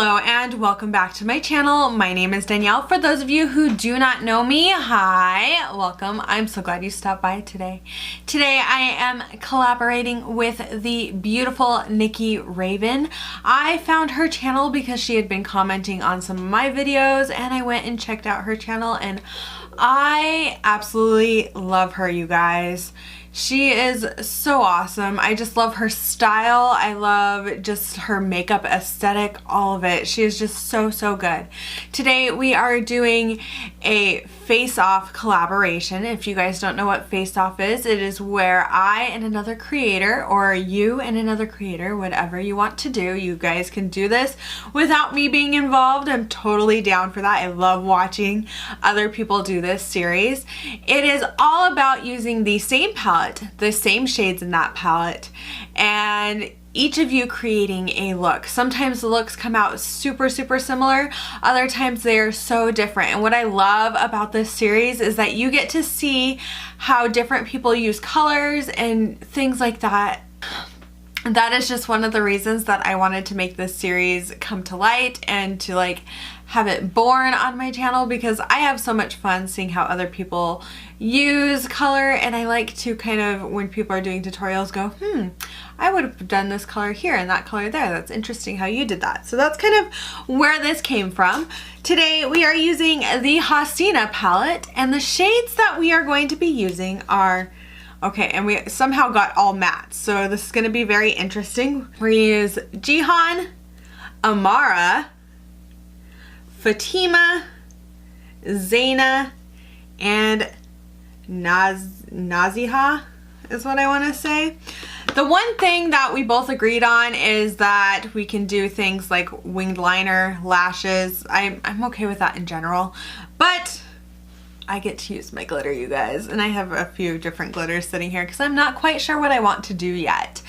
Hello and welcome back to my channel. My name is Danielle. For those of you who do not know me, hi, welcome. I'm so glad you stopped by today. Today I am collaborating with the beautiful Nikki Raven. I found her channel because she had been commenting on some of my videos and I went and checked out her channel and I absolutely love her, you guys. She is so awesome. I just love her style. I love just her makeup aesthetic, all of it. She is just so good. Today we are doing a face-off collaboration. If you guys don't know what face-off is, it is where I and another creator, or you and another creator, whatever you want to do, you guys can do this without me being involved. I'm totally down for that. I love watching other people do this series. It is all about using the same palette, the same shades in that palette, and each of you creating a look. Sometimes the looks come out super similar, other times they are so different. And what I love about this series is that you get to see how different people use colors and things like that. That is just one of the reasons that I wanted to make this series come to light and to like have it born on my channel, because I have so much fun seeing how other people use color, and I like to kind of, when people are doing tutorials, go, I would have done this color here and that color there. That's interesting how you did that. So that's kind of where this came from. Today we are using the Hasina palette, and the shades that we are going to be using are, okay, and we somehow got all matte, so this is going to be very interesting. We're going to use Jehan, Amara, Fatima, Zayna, and Naziha is what I want to say. The one thing that we both agreed on is that we can do things like winged liner, lashes. I'm okay with that in general, but I get to use my glitter, you guys, and I have a few different glitters sitting here because I'm not quite sure what I want to do yet.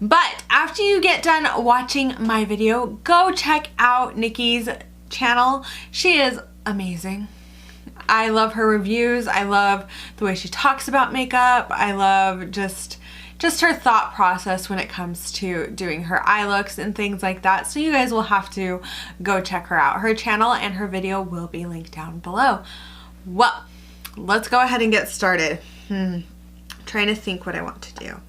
But after you get done watching my video, go check out Nikki's channel. She is amazing. I love her reviews. I love the way she talks about makeup. I love just her thought process when it comes to doing her eye looks and things like that. So you guys will have to go check her out. Her channel and her video will be linked down below. Well, let's go ahead and get started. Trying to think what I want to do.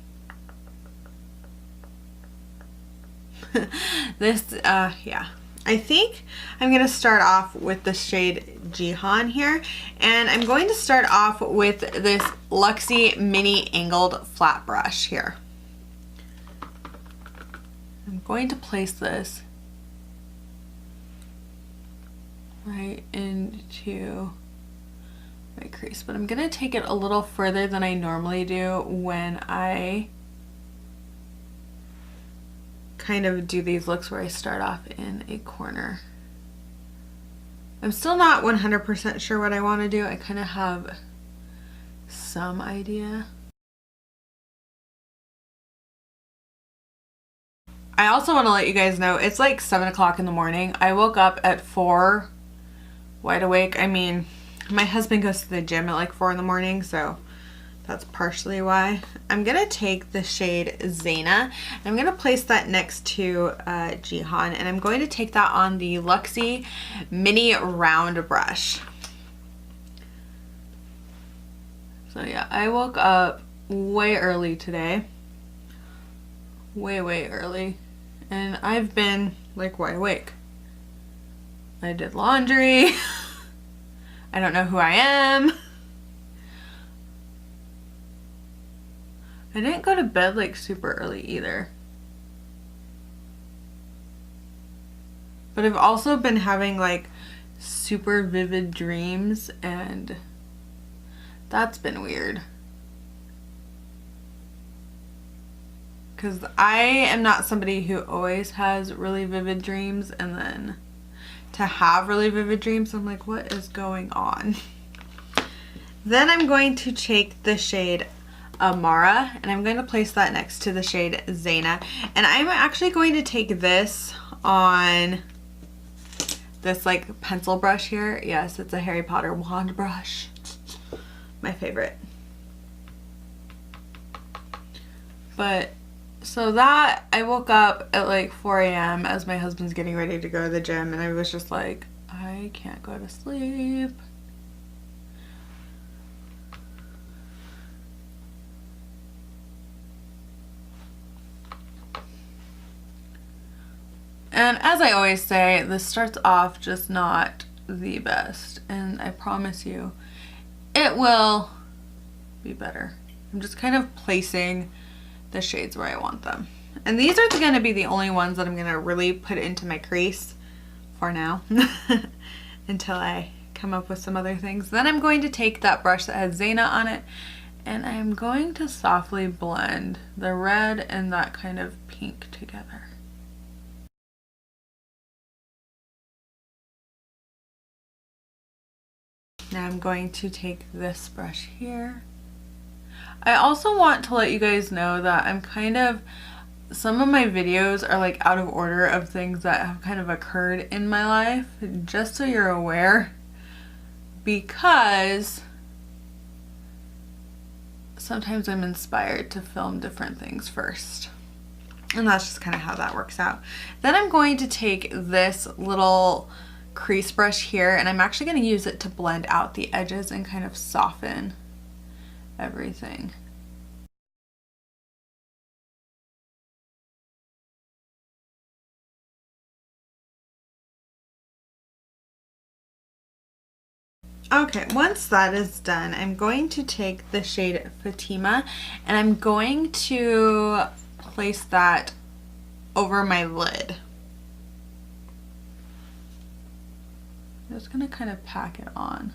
Yeah. I think I'm going to start off with the shade Jehan here, and I'm going to start off with this Luxie mini angled flat brush here. I'm going to place this right into my crease, but I'm going to take it a little further than I normally do when I kind of do these looks where I start off in a corner. I'm still not 100% sure what I want to do. I kind of have some idea. I also want to let you guys know it's like 7 o'clock in the morning. I woke up at 4, wide awake. I mean, my husband goes to the gym at like 4 in the morning, so that's partially why. I'm going to take the shade Zayna, and I'm going to place that next to Jehan, and I'm going to take that on the Luxie mini round brush. So yeah, I woke up way early today. Way early. And I've been like wide awake. I did laundry. I don't know who I am. I didn't go to bed like super early either. But I've also been having like super vivid dreams, and that's been weird. Because I am not somebody who always has really vivid dreams, and then to have really vivid dreams, I'm like, what is going on? Then I'm going to take the shade Amara, and I'm going to place that next to the shade Zayna, and I'm actually going to take this on this like pencil brush here. Yes, it's a Harry Potter wand brush, my favorite. But So that, I woke up at like 4 a.m. as my husband's getting ready to go to the gym, and I was just like, I can't go to sleep. And as I always say, this starts off just not the best, and I promise you it will be better. I'm just kind of placing the shades where I want them. And these are going to be the only ones that I'm going to really put into my crease for now until I come up with some other things. Then I'm going to take that brush that has Zayna on it, and I'm going to softly blend the red and that kind of pink together. Now I'm going to take this brush here. I also want to let you guys know that I'm kind of, some of my videos are like out of order of things that have kind of occurred in my life, just so you're aware, because sometimes I'm inspired to film different things first. And that's just kind of how that works out. Then I'm going to take this little crease brush here, and I'm actually going to use it to blend out the edges and kind of soften everything. Okay, once that is done, I'm going to take the shade Fatima, and I'm going to place that over my lid. I'm just going to kind of pack it on.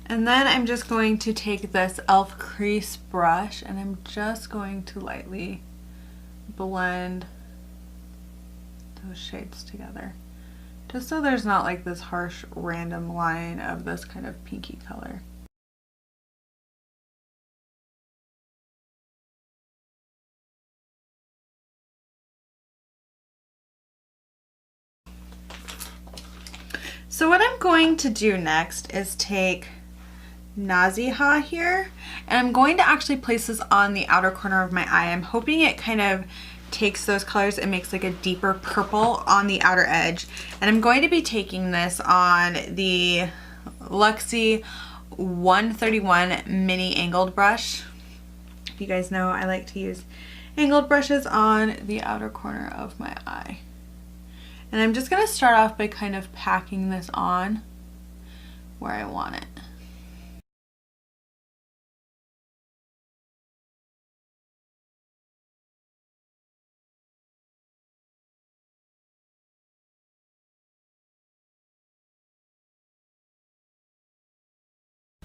And then I'm just going to take this e.l.f. crease brush, and I'm just going to lightly blend those shades together, just so there's not like this harsh random line of this kind of pinky color. So what I'm going to do next is take Naziha here, and I'm going to actually place this on the outer corner of my eye. I'm hoping it kind of takes those colors and makes like a deeper purple on the outer edge. And I'm going to be taking this on the Luxie 131 mini angled brush. If you guys know, I like to use angled brushes on the outer corner of my eye. And I'm just going to start off by kind of packing this on where I want it.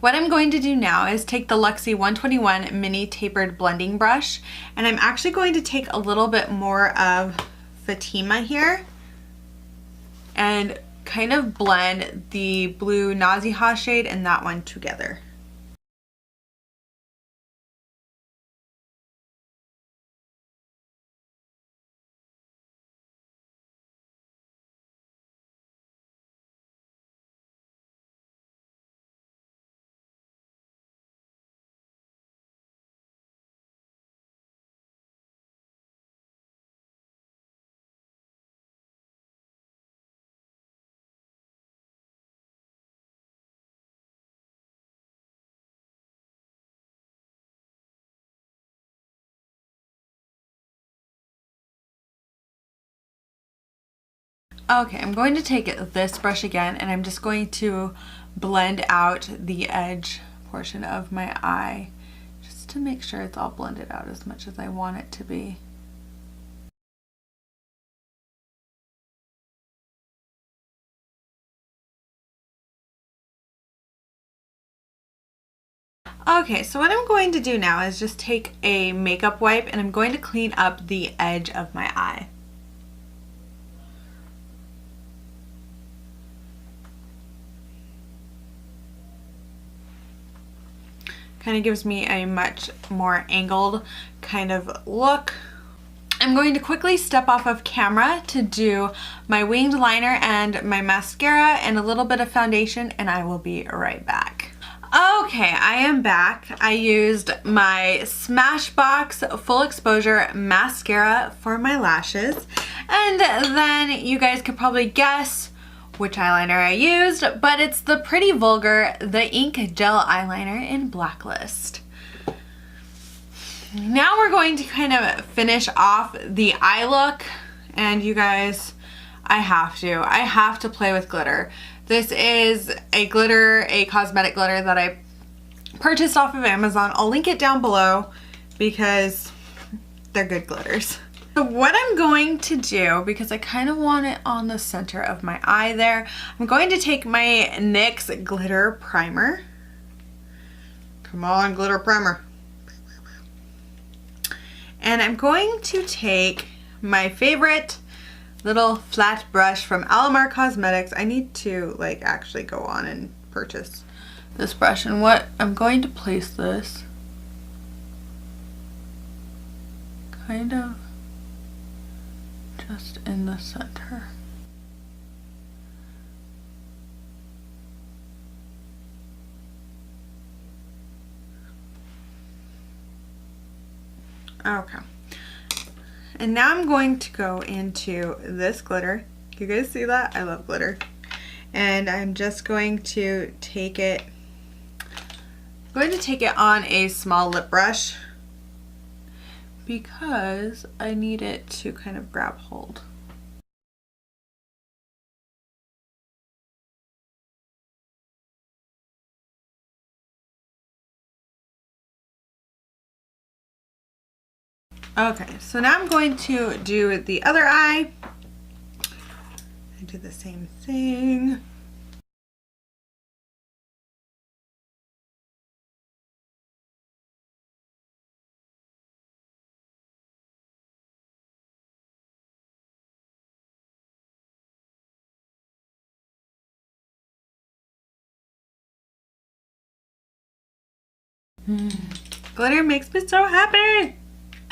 What I'm going to do now is take the Luxie 121 mini tapered blending brush, and I'm actually going to take a little bit more of Fatima here and kind of blend the blue Naziha shade and that one together. Okay, I'm going to take this brush again, and I'm just going to blend out the edge portion of my eye just to make sure it's all blended out as much as I want it to be. Okay, so what I'm going to do now is just take a makeup wipe, and I'm going to clean up the edge of my eye. Kind of gives me a much more angled kind of look. I'm going to quickly step off of camera to do my winged liner and my mascara and a little bit of foundation, and I will be right back. Okay, I am back. I used my Smashbox Full Exposure Mascara for my lashes, and then you guys could probably guess which eyeliner I used, but it's the Pretty Vulgar The Ink Gel Eyeliner in Blacklist. Now we're going to kind of finish off the eye look, and you guys, I have to play with glitter. This is a cosmetic glitter that I purchased off of Amazon. I'll link it down below because they're good glitters. So what I'm going to do, because I kind of want it on the center of my eye there, I'm going to take my NYX Glitter Primer. Come on, glitter primer. And I'm going to take my favorite little flat brush from Alamar Cosmetics. I need to like actually go on and purchase this brush. And what I'm going to place this kind of just in the center. Okay. And now I'm going to go into this glitter. You guys see that? I love glitter. And I'm just going to take it, on a small lip brush because I need it to kind of grab hold. Okay, so now I'm going to do the other eye. I do the same thing. Glitter makes me so happy.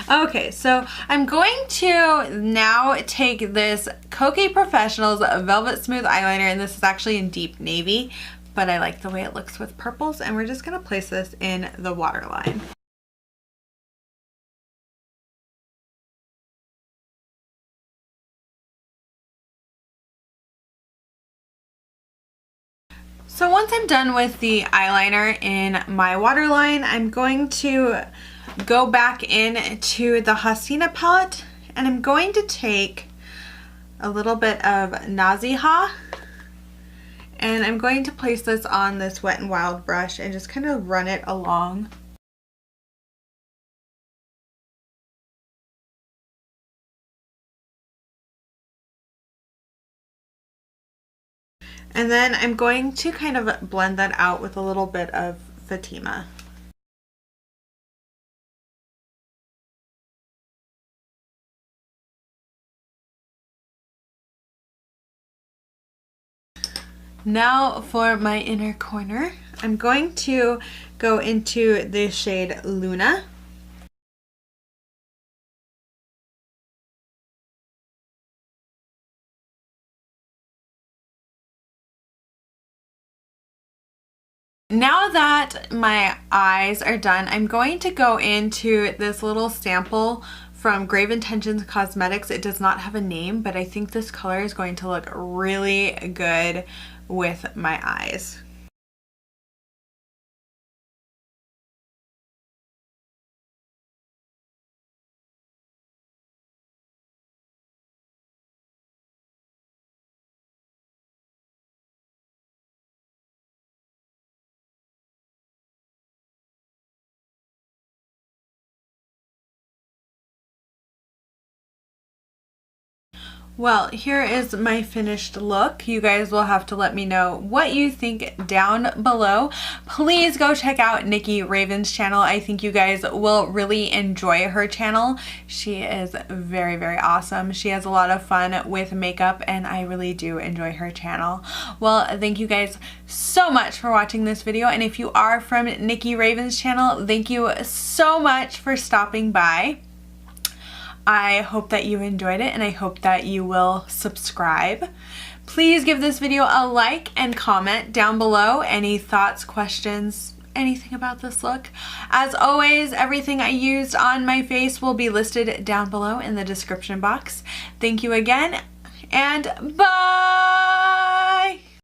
Okay, so I'm going to now take this Kokie Professionals Velvet Smooth Eyeliner, and this is actually in deep navy, but I like the way it looks with purples, and we're just going to place this in the waterline. So once I'm done with the eyeliner in my waterline, I'm going to go back into the Hasina palette, and I'm going to take a little bit of Naziha, and I'm going to place this on this Wet n Wild brush and just kind of run it along. And then I'm going to kind of blend that out with a little bit of Fatima. Now for my inner corner, I'm going to go into the shade Luna. Now that my eyes are done, I'm going to go into this little sample from Grave Intentions Cosmetics. It does not have a name, but I think this color is going to look really good with my eyes. Well, here is my finished look. You guys will have to let me know what you think down below. Please go check out Nikki Raven's channel. I think you guys will really enjoy her channel. She is very, very awesome. She has a lot of fun with makeup and I really do enjoy her channel. Well, thank you guys so much for watching this video, and if you are from Nikki Raven's channel, thank you so much for stopping by. I hope that you enjoyed it and I hope that you will subscribe. Please give this video a like and comment down below any thoughts, questions, anything about this look. As always, everything I used on my face will be listed down below in the description box. Thank you again and bye!